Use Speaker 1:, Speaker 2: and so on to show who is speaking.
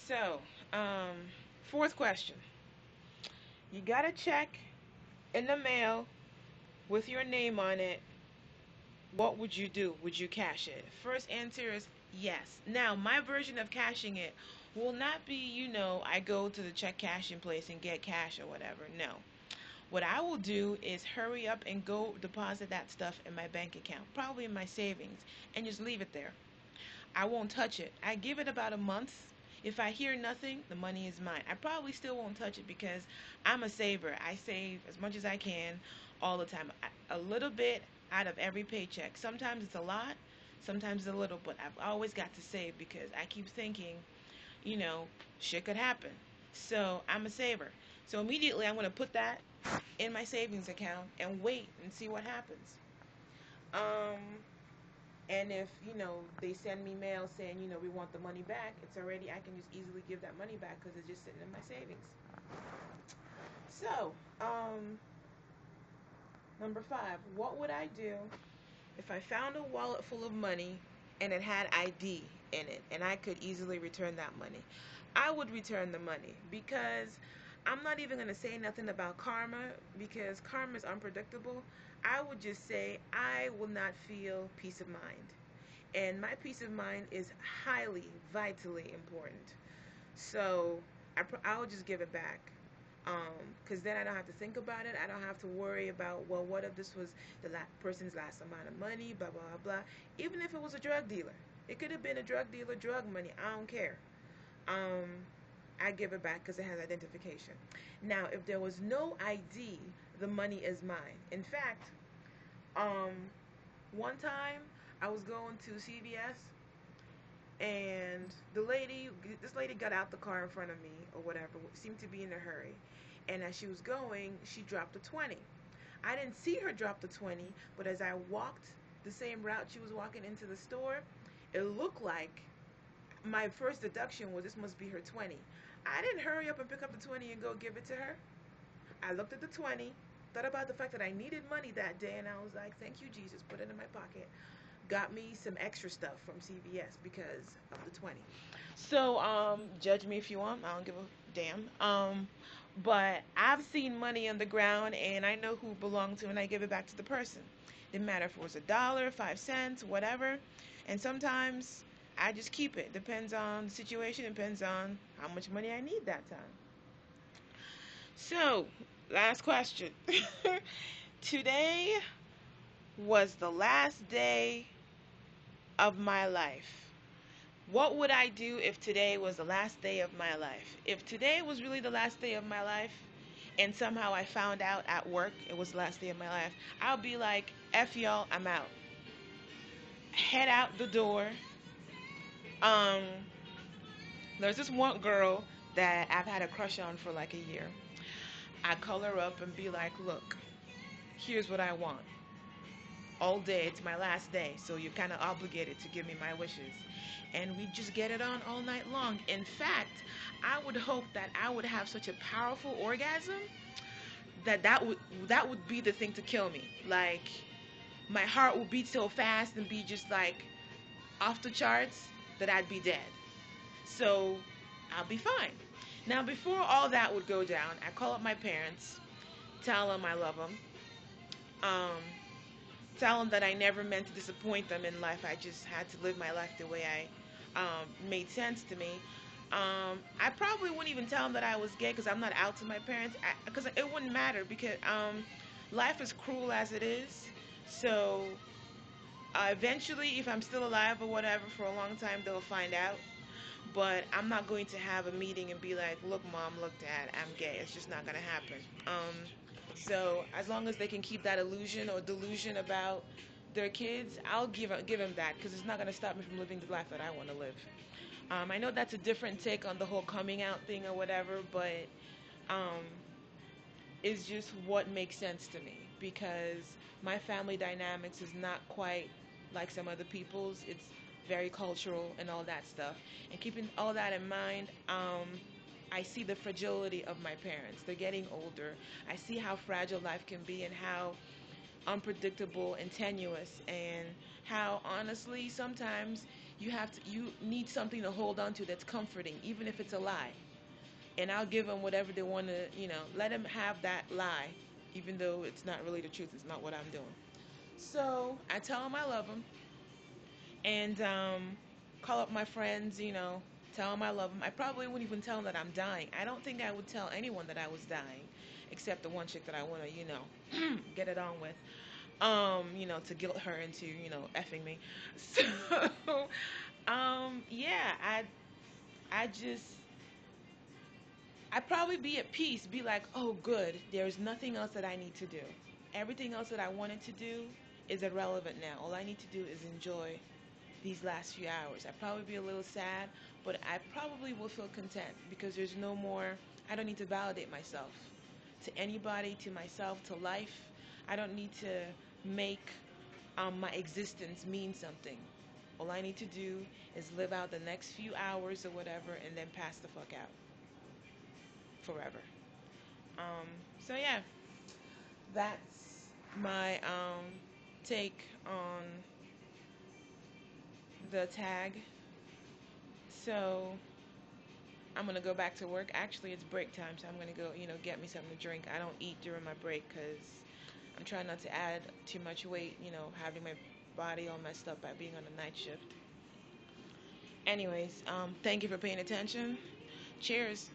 Speaker 1: So, fourth question. You got a check in the mail with your name on it. What would you do? Would you cash it? First answer is yes. Now, my version of cashing it will not be, I go to the check cashing place and get cash or whatever. No. What I will do is hurry up and go deposit that stuff in my bank account, probably in my savings, and just leave it there. I won't touch it. I give it about a month. If I hear nothing, the money is mine. I probably still won't touch it because I'm a saver. I save as much as I can all the time. A little bit out of every paycheck. Sometimes it's a lot, sometimes it's a little, but I've always got to save because I keep thinking, you know, shit could happen. So I'm a saver. So immediately I'm going to put that in my savings account and wait and see what happens. Um, and if, they send me mail saying, we want the money back, it's already, I can just easily give that money back because it's just sitting in my savings. So, number 5, what would I do if I found a wallet full of money and it had ID in it and I could easily return that money? I would return the money because I'm not even going to say nothing about karma because karma is unpredictable. I would just say I will not feel peace of mind. And my peace of mind is highly, vitally important. So I'll just give it back. Because then I don't have to think about it. I don't have to worry about, well, what if this was the person's last amount of money, blah, blah, blah. Even if it was a drug dealer. It could have been a drug dealer, drug money. I don't care. I give it back because it has identification. Now, if there was no ID, the money is mine. In fact, um, one time I was going to CVS and this lady got out the car in front of me or whatever, seemed to be in a hurry. And as she was going, she dropped a 20. I didn't see her drop the 20, but as I walked the same route she was walking into the store, it looked like my first deduction was this must be her 20. I didn't hurry up and pick up the 20 and go give it to her. I looked at the 20, thought about the fact that I needed money that day, and I was like, thank you, Jesus, put it in my pocket. Got me some extra stuff from CVS because of the 20. So, judge me if you want. I don't give a damn. But I've seen money on the ground, and I know who it belonged to, and I give it back to the person. Didn't matter if it was a dollar, 5 cents, whatever. And sometimes I just keep it. Depends on the situation. Depends on how much money I need that time. So, last question. Today was the last day of my life. What would I do if today was the last day of my life? If today was really the last day of my life and somehow I found out at work it was the last day of my life, I'll be like, F y'all, I'm out. Head out the door. Um, there's this one girl that I've had a crush on for like a year. I call her up and be like, look, here's what I want. All day, it's my last day, so you're kind of obligated to give me my wishes. And we just get it on all night long. In fact, I would hope that I would have such a powerful orgasm that would be the thing to kill me. Like my heart would beat so fast and be just like off the charts that I'd be dead. So I'll be fine. Now, before all that would go down, I call up my parents, tell them I love them, um, tell them that I never meant to disappoint them in life. I just had to live my life the way I made sense to me. I probably wouldn't even tell them that I was gay because I'm not out to my parents because it wouldn't matter because life is cruel as it is. So eventually, if I'm still alive or whatever for a long time, they'll find out. But I'm not going to have a meeting and be like, look, mom, look, dad, I'm gay. It's just not going to happen. So as long as they can keep that illusion or delusion about their kids, I'll give them that because it's not going to stop me from living the life that I want to live. I know that's a different take on the whole coming out thing or whatever, but um, it's just what makes sense to me because my family dynamics is not quite like some other people's. It's very cultural and all that stuff. And keeping all that in mind, I see the fragility of my parents. They're getting older. I see how fragile life can be and how unpredictable and tenuous and how honestly sometimes You need something to hold on to that's comforting, even if it's a lie. And I'll give them whatever they want to, let them have that lie, even though it's not really the truth. It's not what I'm doing. So I tell them I love them, and call up my friends, tell them I love them. I probably wouldn't even tell them that I'm dying. I don't think I would tell anyone that I was dying, except the one chick that I want to, get it on with. To guilt her into, effing me. So, yeah, I just, I'd probably be at peace, be like, oh, good, there's nothing else that I need to do. Everything else that I wanted to do is irrelevant now. All I need to do is enjoy these last few hours. I'd probably be a little sad, but I probably will feel content because there's no more, I don't need to validate myself to anybody, to myself, to life. I don't need to make my existence mean something. All I need to do is live out the next few hours or whatever and then pass the fuck out forever. Um, so yeah, that's my take on the tag. So I'm gonna go back to work. Actually, it's break time, so I'm gonna go, get me something to drink. I don't eat during my break because I'm trying not to add too much weight. Having my body all messed up by being on a night shift. Anyways, thank you for paying attention. Cheers.